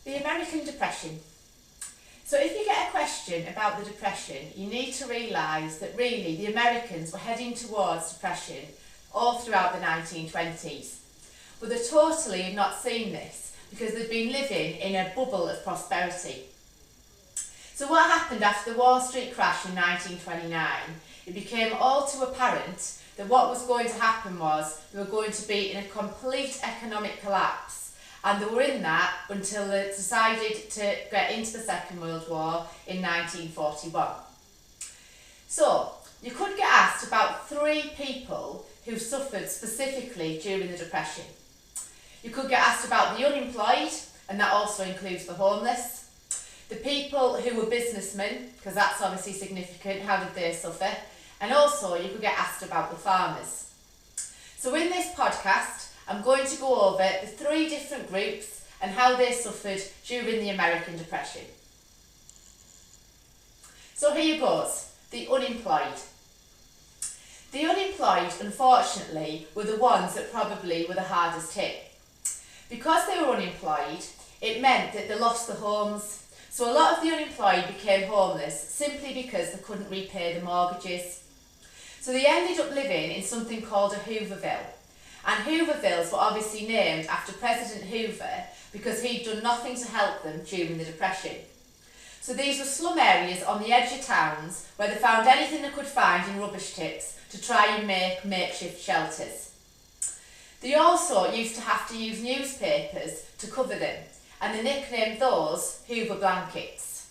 The American Depression. So if you get a question about the Depression, you need to realise that really the Americans were heading towards depression all throughout the 1920s. But they totally had not seen this because they'd been living in a bubble of prosperity. So what happened after the Wall Street crash in 1929? It became all too apparent that what was going to happen was they were going to be in a complete economic collapse. And they were in that until they decided to get into the Second World War in 1941. So, you could get asked about 3 people who suffered specifically during the Depression. You could get asked about the unemployed, and that also includes the homeless. The people who were businessmen, because that's obviously significant, how did they suffer? And also you could get asked about the farmers. So in this podcast, I'm going to go over the 3 different groups and how they suffered during the American Depression. So here goes, the unemployed. The unemployed, unfortunately, were the ones that probably were the hardest hit. Because they were unemployed, it meant that they lost their homes. So a lot of the unemployed became homeless simply because they couldn't repay the mortgages. So they ended up living in something called a Hooverville. And Hoovervilles were obviously named after President Hoover because he'd done nothing to help them during the Depression. So these were slum areas on the edge of towns where they found anything they could find in rubbish tips to try and make makeshift shelters. They also used to have to use newspapers to cover them, and they nicknamed those Hoover blankets.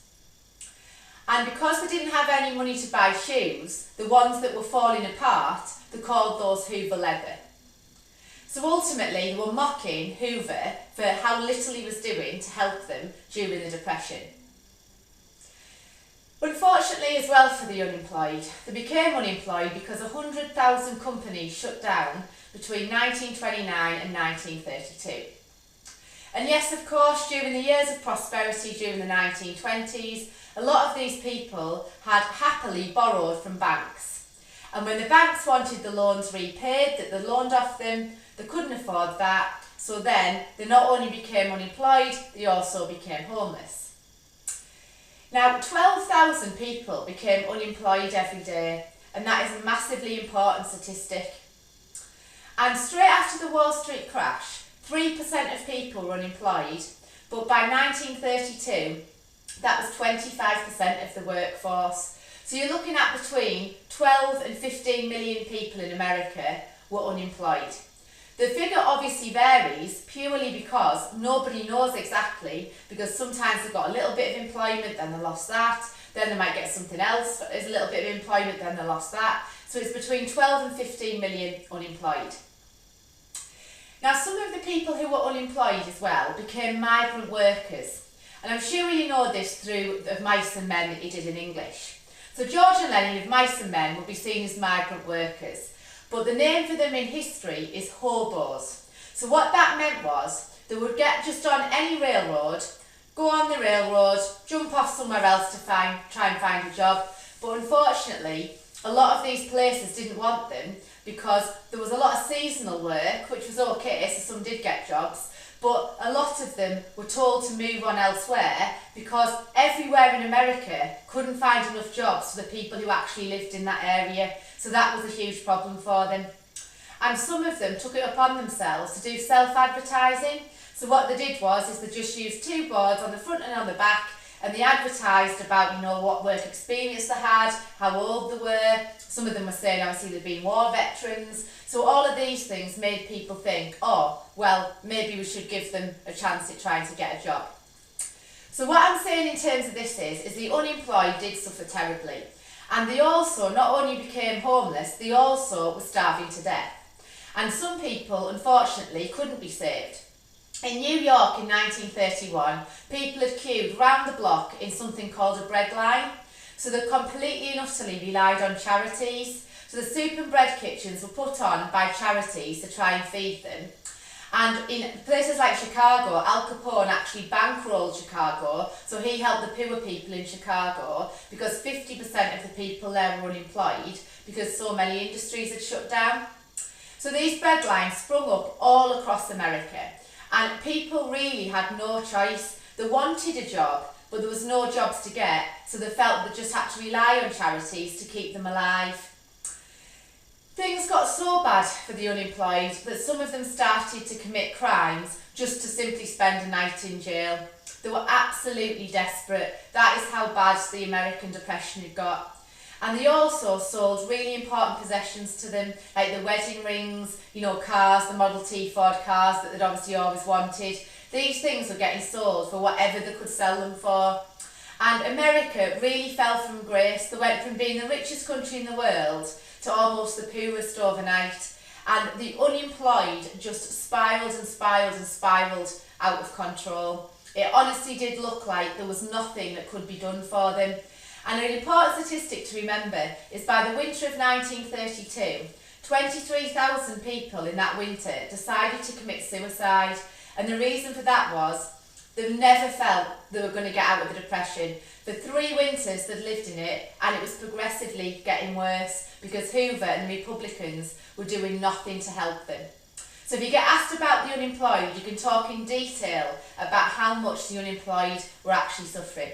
And because they didn't have any money to buy shoes, the ones that were falling apart, they called those Hoover leather. So ultimately, they were mocking Hoover for how little he was doing to help them during the Depression. Unfortunately as well for the unemployed, they became unemployed because 100,000 companies shut down between 1929 and 1932. And yes, of course, during the years of prosperity during the 1920s, a lot of these people had happily borrowed from banks. And when the banks wanted the loans repaid that they loaned off them, they couldn't afford that, so then they not only became unemployed, they also became homeless. Now, 12,000 people became unemployed every day, and that is a massively important statistic. And straight after the Wall Street crash, 3% of people were unemployed, but by 1932, that was 25% of the workforce. So you're looking at between 12 and 15 million people in America were unemployed. The figure obviously varies purely because nobody knows exactly, because sometimes they've got a little bit of employment, then they lost that, then they might get something else, but there's a little bit of employment, then they lost that. So it's between 12 and 15 million unemployed. Now, some of the people who were unemployed as well became migrant workers. And I'm sure you know this through Of Mice and Men that you did in English. So George and Lennon of Mice and Men will be seen as migrant workers. But the name for them in history is hobos. So what that meant was they would get just on any railroad, go on the railroad, jump off somewhere else to try and find a job. But unfortunately, a lot of these places didn't want them because there was a lot of seasonal work, which was okay, so some did get jobs, but a lot of them were told to move on elsewhere because everywhere in America couldn't find enough jobs for the people who actually lived in that area. So that was a huge problem for them. And some of them took it upon themselves to do self-advertising. So what they did was they just used 2 boards on the front and on the back, and they advertised about, what work experience they had, how old they were. Some of them were saying obviously they'd been war veterans. So all of these things made people think, oh, well, maybe we should give them a chance at trying to get a job. So what I'm saying in terms of this is the unemployed did suffer terribly. And they also not only became homeless, they also were starving to death. And some people, unfortunately, couldn't be saved. In New York in 1931, people had queued round the block in something called a bread line. So they completely and utterly relied on charities. So the soup and bread kitchens were put on by charities to try and feed them. And in places like Chicago, Al Capone actually bankrolled Chicago, so he helped the poor people in Chicago because 50% of the people there were unemployed because so many industries had shut down. So these bread lines sprung up all across America, and people really had no choice. They wanted a job, but there was no jobs to get, so they felt they just had to rely on charities to keep them alive. Things got so bad for the unemployed that some of them started to commit crimes just to simply spend a night in jail. They were absolutely desperate. That is how bad the American Depression had got. And they also sold really important possessions to them, like the wedding rings, you know, cars, the Model T Ford cars that they'd obviously always wanted. These things were getting sold for whatever they could sell them for. And America really fell from grace. They went from being the richest country in the world to almost the poorest overnight. And the unemployed just spiralled and spiralled and spiralled out of control. It honestly did look like there was nothing that could be done for them. And an important statistic to remember is by the winter of 1932, 23,000 people in that winter decided to commit suicide. And the reason for that was they never felt they were going to get out of the Depression. For 3 winters they'd lived in it, and it was progressively getting worse because Hoover and the Republicans were doing nothing to help them. So if you get asked about the unemployed, you can talk in detail about how much the unemployed were actually suffering.